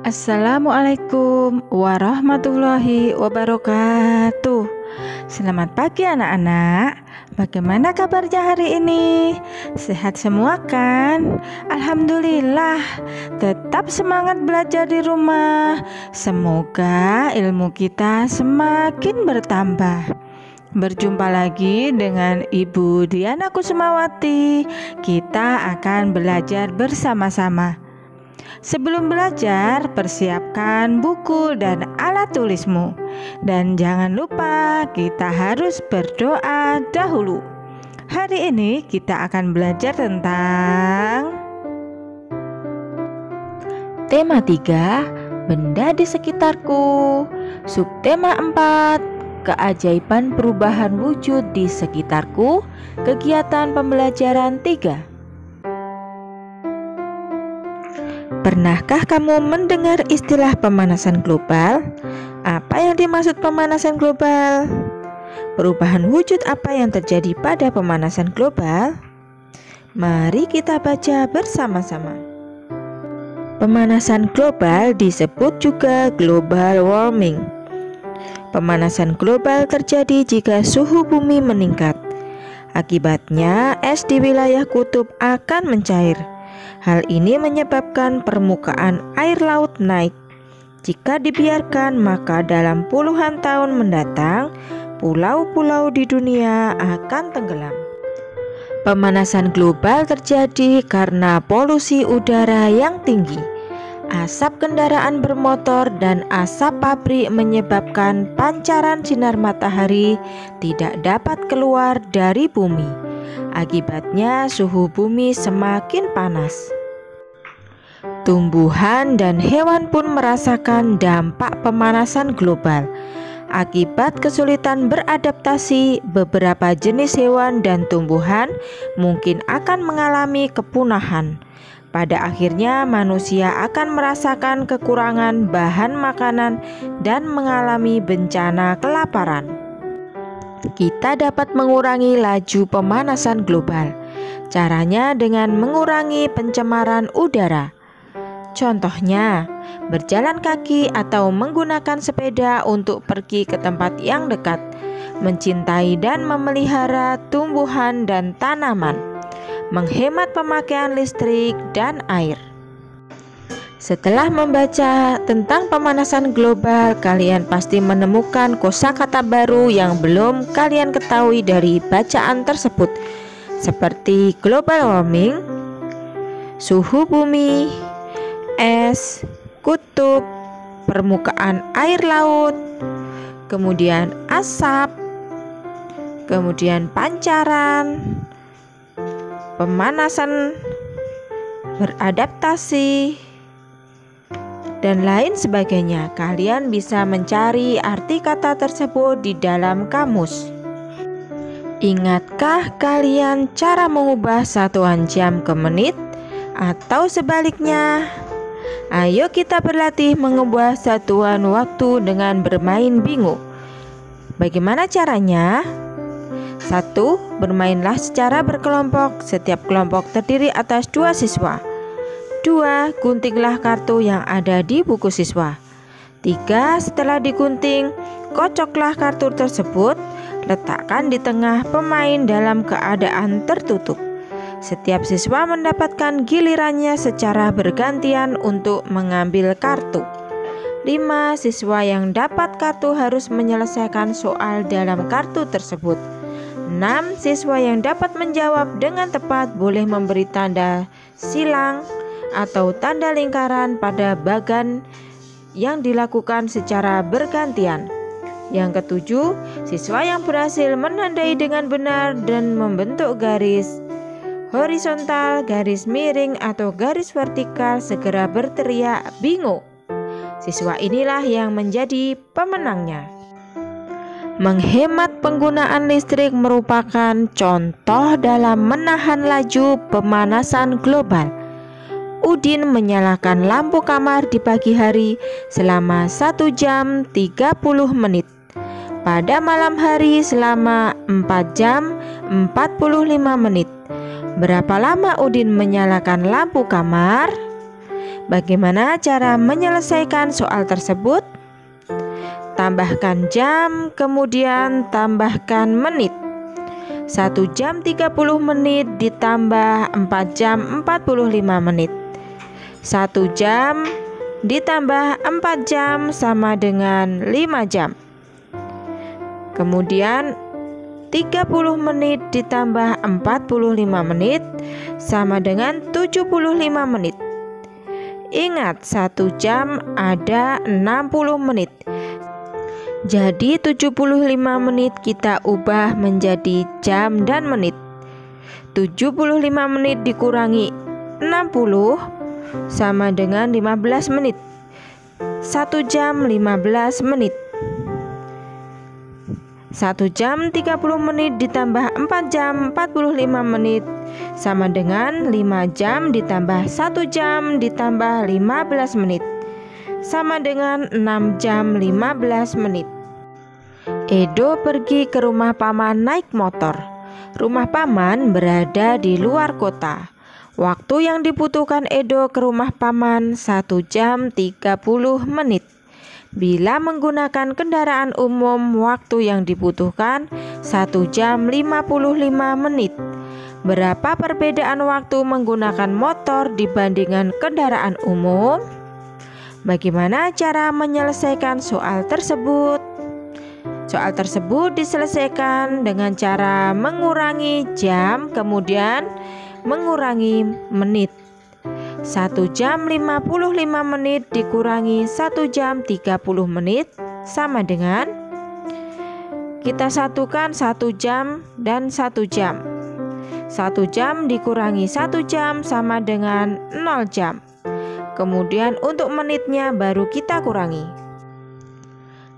Assalamualaikum warahmatullahi wabarakatuh. Selamat pagi anak-anak. Bagaimana kabarnya hari ini? Sehat semua kan? Alhamdulillah. Tetap semangat belajar di rumah. Semoga ilmu kita semakin bertambah. Berjumpa lagi dengan Ibu Diana Kusumawati. Kita akan belajar bersama-sama. Sebelum belajar, persiapkan buku dan alat tulismu. Dan jangan lupa kita harus berdoa dahulu. Hari ini kita akan belajar tentang tema 3, benda di sekitarku. Subtema 4, keajaiban perubahan wujud di sekitarku. Kegiatan pembelajaran 3. Pernahkah kamu mendengar istilah pemanasan global? Apa yang dimaksud pemanasan global? Perubahan wujud apa yang terjadi pada pemanasan global? Mari kita baca bersama-sama. Pemanasan global disebut juga global warming. Pemanasan global terjadi jika suhu bumi meningkat. Akibatnya, es di wilayah kutub akan mencair. Hal ini menyebabkan permukaan air laut naik. Jika dibiarkan, maka dalam puluhan tahun mendatang, pulau-pulau di dunia akan tenggelam. Pemanasan global terjadi karena polusi udara yang tinggi. Asap kendaraan bermotor dan asap pabrik menyebabkan pancaran sinar matahari tidak dapat keluar dari bumi. Akibatnya suhu bumi semakin panas. Tumbuhan dan hewan pun merasakan dampak pemanasan global. Akibat kesulitan beradaptasi, beberapa jenis hewan dan tumbuhan mungkin akan mengalami kepunahan. Pada akhirnya manusia akan merasakan kekurangan bahan makanan dan mengalami bencana kelaparan. Kita dapat mengurangi laju pemanasan global. Caranya dengan mengurangi pencemaran udara. Contohnya, berjalan kaki atau menggunakan sepeda untuk pergi ke tempat yang dekat, mencintai dan memelihara tumbuhan dan tanaman, menghemat pemakaian listrik dan air. Setelah membaca tentang pemanasan global, kalian pasti menemukan kosakata baru yang belum kalian ketahui dari bacaan tersebut, seperti global warming, suhu bumi, es, kutub, permukaan air laut, kemudian asap, kemudian pancaran, pemanasan beradaptasi, dan lain sebagainya. Kalian bisa mencari arti kata tersebut di dalam kamus. Ingatkah kalian cara mengubah satuan jam ke menit atau sebaliknya? Ayo kita berlatih mengubah satuan waktu dengan bermain bingo. Bagaimana caranya? 1. Bermainlah secara berkelompok. Setiap kelompok terdiri atas 2 siswa. 2. Guntinglah kartu yang ada di buku siswa. 3. Setelah digunting, kocoklah kartu tersebut. Letakkan di tengah pemain dalam keadaan tertutup. Setiap siswa mendapatkan gilirannya secara bergantian untuk mengambil kartu. 5. Siswa yang dapat kartu harus menyelesaikan soal dalam kartu tersebut. 6. Siswa yang dapat menjawab dengan tepat boleh memberi tanda silang atau tanda lingkaran pada bagan yang dilakukan secara bergantian. Yang ketujuh, siswa yang berhasil menandai dengan benar dan membentuk garis horizontal, garis miring, atau garis vertikal segera berteriak bingo. Siswa inilah yang menjadi pemenangnya. Menghemat penggunaan listrik merupakan contoh dalam menahan laju pemanasan global. Udin menyalakan lampu kamar di pagi hari selama 1 jam 30 menit. Pada malam hari selama 4 jam 45 menit. Berapa lama Udin menyalakan lampu kamar? Bagaimana cara menyelesaikan soal tersebut? Tambahkan jam, kemudian tambahkan menit. 1 jam 30 menit ditambah 4 jam 45 menit. 1 jam ditambah 4 jam sama dengan 5 jam. Kemudian 30 menit ditambah 45 menit sama dengan 75 menit. Ingat, 1 jam ada 60 menit. Jadi 75 menit kita ubah menjadi jam dan menit. 75 menit dikurangi 60 sama dengan 15 menit. 1 jam 15 menit. 1 jam 30 menit ditambah 4 jam 45 menit sama dengan 5 jam ditambah 1 jam ditambah 15 menit sama dengan 6 jam 15 menit. Edo pergi ke rumah paman naik motor. Rumah paman berada di luar kota. Waktu yang dibutuhkan Edo ke rumah paman 1 jam 30 menit. Bila menggunakan kendaraan umum, waktu yang dibutuhkan 1 jam 55 menit. Berapa perbedaan waktu menggunakan motor dibandingkan kendaraan umum? Bagaimana cara menyelesaikan soal tersebut? Soal tersebut diselesaikan dengan cara mengurangi jam, kemudian mengurangi menit. 1 jam 55 menit dikurangi 1 jam 30 menit sama dengan, kita satukan 1 jam dan 1 jam. 1 jam dikurangi 1 jam sama dengan 0 jam. Kemudian untuk menitnya baru kita kurangi.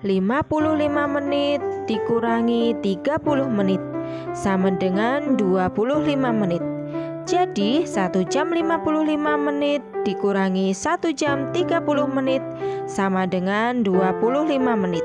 55 menit dikurangi 30 menit sama dengan 25 menit. Jadi 1 jam 55 menit dikurangi 1 jam 30 menit sama dengan 25 menit.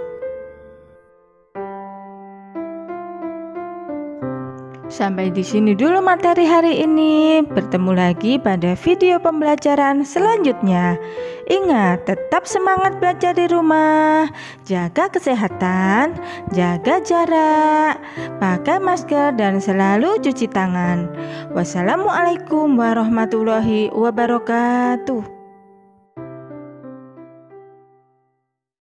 Sampai di sini dulu materi hari ini. Bertemu lagi pada video pembelajaran selanjutnya. Ingat, tetap semangat belajar di rumah. Jaga kesehatan, jaga jarak, pakai masker dan selalu cuci tangan. Wassalamualaikum warahmatullahi wabarakatuh.